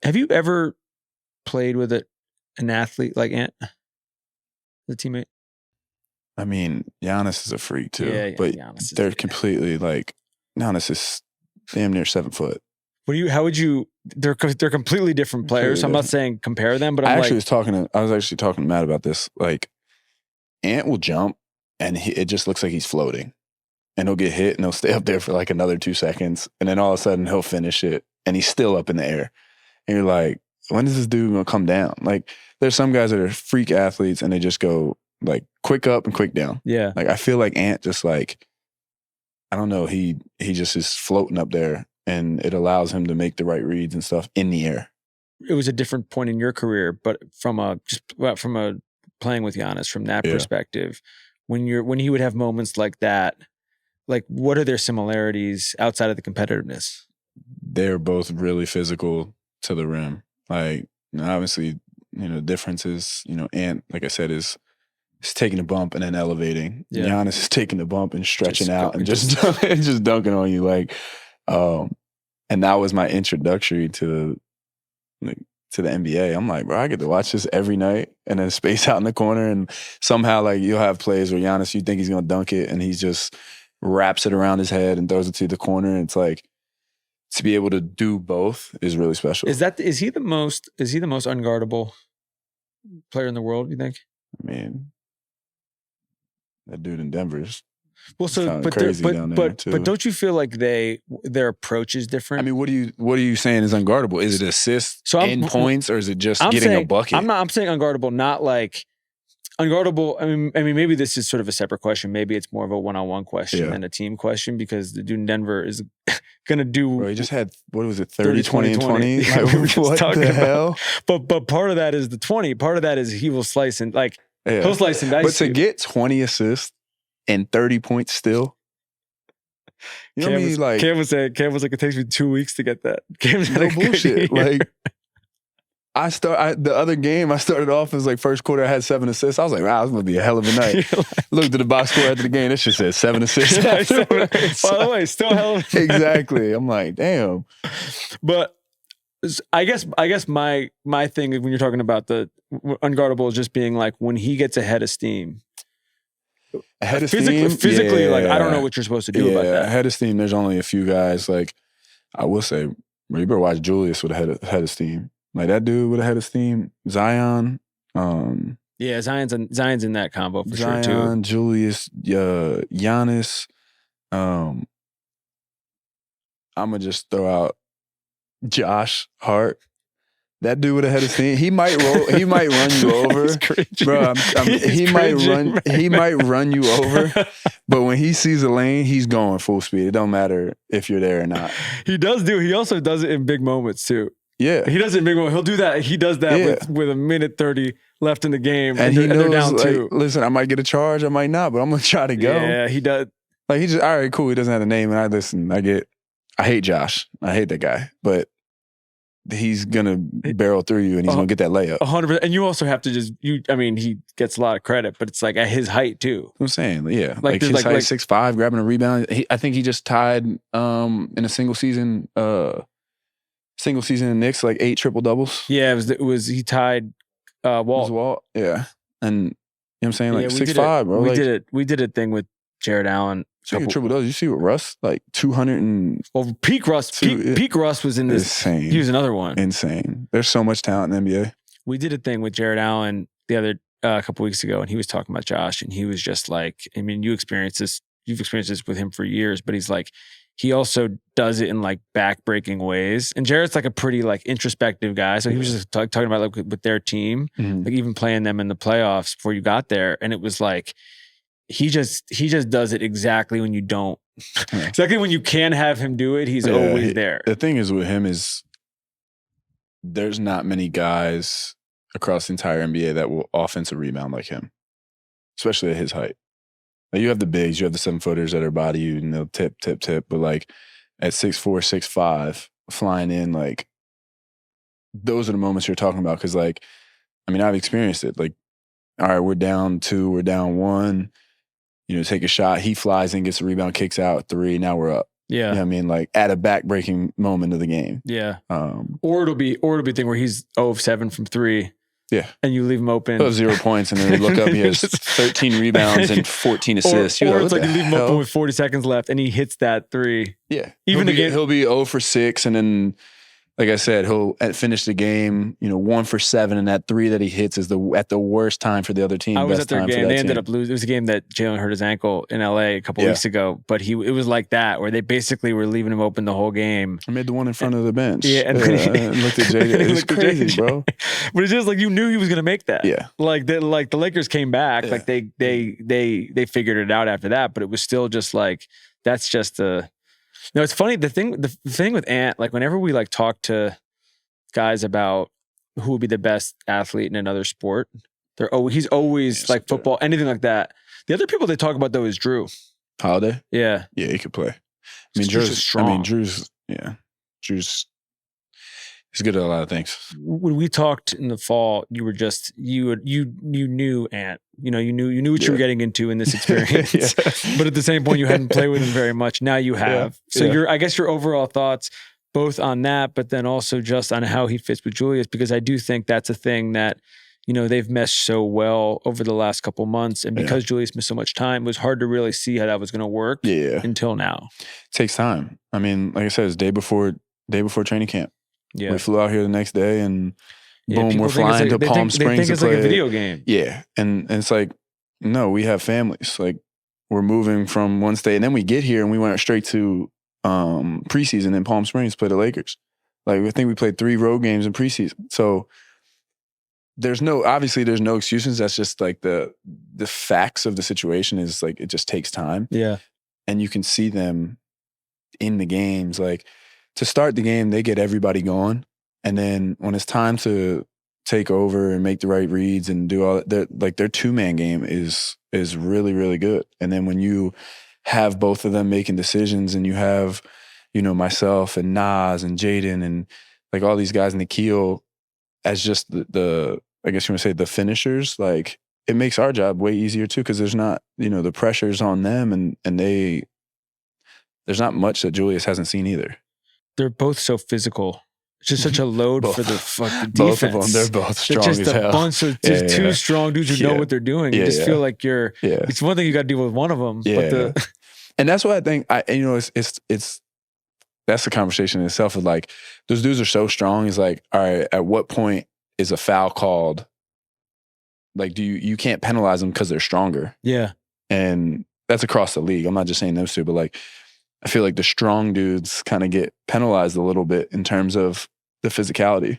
Have you ever played with an athlete like Ant, the teammate? I mean, Giannis is a freak too. Yeah, but Giannis they're completely like Giannis is damn near 7 foot. How would you? They're completely different players. So I'm not saying compare them, but I was actually talking to Matt about this. Like, Ant will jump, and it just looks like he's floating, and he'll get hit, and he'll stay up there for like another 2 seconds, and then all of a sudden he'll finish it, and he's still up in the air, and you're like, when is this dude gonna come down? Like, there's some guys that are freak athletes, and they just go like quick up and quick down. Yeah, like I feel like Ant just like, I don't know, he just is floating up there. And it allows him to make the right reads and stuff in the air. It was a different point in your career, but from a playing with Giannis from that perspective, when he would have moments like that, like what are their similarities outside of the competitiveness? They're both really physical to the rim. Like, obviously, the difference is, Ant, like I said, is taking a bump and then elevating. Yeah. Giannis is taking the bump and stretching out and just dunking on you like. And that was my introductory to the NBA. I'm like, bro, I get to watch this every night and then space out in the corner, and somehow like you'll have plays where Giannis, you think he's gonna dunk it, and he just wraps it around his head and throws it to the corner. And it's like, to be able to do both is really special. Is he the most unguardable player in the world, you think? I mean, that dude in Denver's crazy down there too. But don't you feel like their approach is different? I mean, what are you saying is unguardable? Is it assists in points, or is it just getting a bucket? I'm saying unguardable, not like unguardable. I mean, maybe this is sort of a separate question. Maybe it's more of a one-on-one question than a team question, because the dude in Denver is gonna do. Bro, he just had, what was it, 30, 20, and 20? Yeah, like, what the hell? But part of that is the 20. Part of that is he will slice and he'll slice and dice. But to get 20 assists and 30 points still. You know what I mean? Like, Cam was like, it takes me 2 weeks to get that. Cam's no bullshit. Like, the other game, I started off as like first quarter, I had 7 assists. I was like, wow, this must be a hell of a night. Looked at the box score after the game, that shit said 7 assists. By the way, still hell of a night. Exactly. I'm like, damn. But I guess my thing when you're talking about the unguardable is just being like, when he gets ahead of steam. Physically, like, I don't know what you're supposed to do about that. Head of steam, there's only a few guys. Like, I will say, you better watch Julius with a head of steam. Like, that dude with a head of steam, Zion. Zion's in that combo for sure too. Zion, Julius, Giannis. I'm gonna just throw out Josh Hart. That dude with a head of steam, he might run you over, bro. He might run you over, but when he sees a lane, he's going full speed. It don't matter if you're there or not. He also does it in big moments too. Yeah, he does it in big moments. He'll do that. He does that with a minute 30 left in the game, and he knows, they're down like, 2. Listen, I might get a charge, I might not, but I'm gonna try to go. Yeah, he does. Like, he just, all right, cool. He doesn't have a name, and I hate Josh. I hate that guy, but he's gonna barrel through you, and he's gonna get that layup. 100%. And you also have to he gets a lot of credit, but it's like at his height too. I'm saying, yeah, like his height, 6'5", grabbing a rebound. I think he just tied in a single season in Knicks, like 8 triple doubles. Yeah, it was he tied Walt. Yeah, and you know what I'm saying, like 6'5", bro. We did a thing with Jared Allen. Speaking of triple doubles, you see what Russ, like 200 and... Well, peak Russ was in this. Insane. He was another one. Insane. There's so much talent in the NBA. We did a thing with Jared Allen the other couple weeks ago, and he was talking about Josh, and he was just like, I mean, you've experienced this with him for years, but he's like, he also does it in like back-breaking ways. And Jared's like a pretty like introspective guy, so he was just talking about like with their team, like even playing them in the playoffs before you got there, and it was like, he just does it exactly when you don't. Exactly when you can have him do it, he's always there. The thing is with him is there's not many guys across the entire NBA that will offensive rebound like him, especially at his height. Like, you have the bigs, you have the 7-footers that are body you, and they'll tip. But like at 6'4", 6'5", flying in, like, those are the moments you're talking about. Because, like, I mean, I've experienced it. Like, all right, we're down 2, we're down 1. Take a shot. He flies in, gets a rebound, kicks out 3. Now we're up. Yeah. You know what I mean? Like at a back-breaking moment of the game. Yeah. Or it'll be a thing where he's 0 of 7 from 3. Yeah. And you leave him open. He'll have 0 points, and then they look up, he has 13 rebounds and 14 assists. Or it's like you leave him open with 40 seconds left, and he hits that 3. Yeah. Even he'll be 0 for 6, and then, like I said, he'll finish the game, 1 for 7, and that 3 that he hits is at the worst time for the other team. I was best at their time game. For that They ended team. up losing. It was a game that Jalen hurt his ankle in LA a couple weeks ago, but it was like that, where they basically were leaving him open the whole game. I made the one in front of the bench. Yeah, and and looked at JJ. It was crazy, bro. But it's just like you knew he was going to make that. Yeah, like the Lakers came back, like they figured it out after that, but it was still just like that's just a. No, it's funny. The thing with Ant, like whenever we like talk to guys about who would be the best athlete in another sport, he's always like football, anything like that. The other people they talk about though is Drew Holiday. Yeah, he could play. I mean, Drew's strong. Drew's he's good at a lot of things. When we talked in the fall, you were just you knew Ant. You knew what you were getting into in this experience. But at the same point, you hadn't played with him very much. Now you have. So I guess your overall thoughts both on that, but then also just on how he fits with Julius, because I do think that's a thing that, they've meshed so well over the last couple months. And because Julius missed so much time, it was hard to really see how that was going to work until now. It takes time. I mean, like I said, it's day before training camp. Yeah. We flew out here the next day and boom, we're flying to Palm Springs. They think it's like a video game. Yeah. And it's like, no, we have families. Like we're moving from one state, and then we get here and we went straight to preseason in Palm Springs to play the Lakers. Like I think we played 3 road games in preseason. So there's no excuses. That's just like the facts of the situation is like, it just takes time. Yeah. And you can see them in the games. Like to start the game, they get everybody going. And then when it's time to take over and make the right reads and do all that, their 2-man game is really, really good. And then when you have both of them making decisions, and you have, myself and Nas and Jaden and like all these guys, Nikhil as just the I guess you want to say the finishers, like it makes our job way easier too, because there's not, the pressure's on them, and there's not much that Julius hasn't seen either. They're both so physical. It's just such a load for the fucking defense. Both of them, they're both strong as hell. Just a bunch of two strong dudes who know what they're doing. You just feel like it's one thing you got to deal with one of them. Yeah. And that's what I think, it's that's the conversation in itself of like, those dudes are so strong. It's like, all right, at what point is a foul called? Like, you can't penalize them because they're stronger. Yeah. And that's across the league. I'm not just saying those two, but like, I feel like the strong dudes kind of get penalized a little bit in terms of the physicality.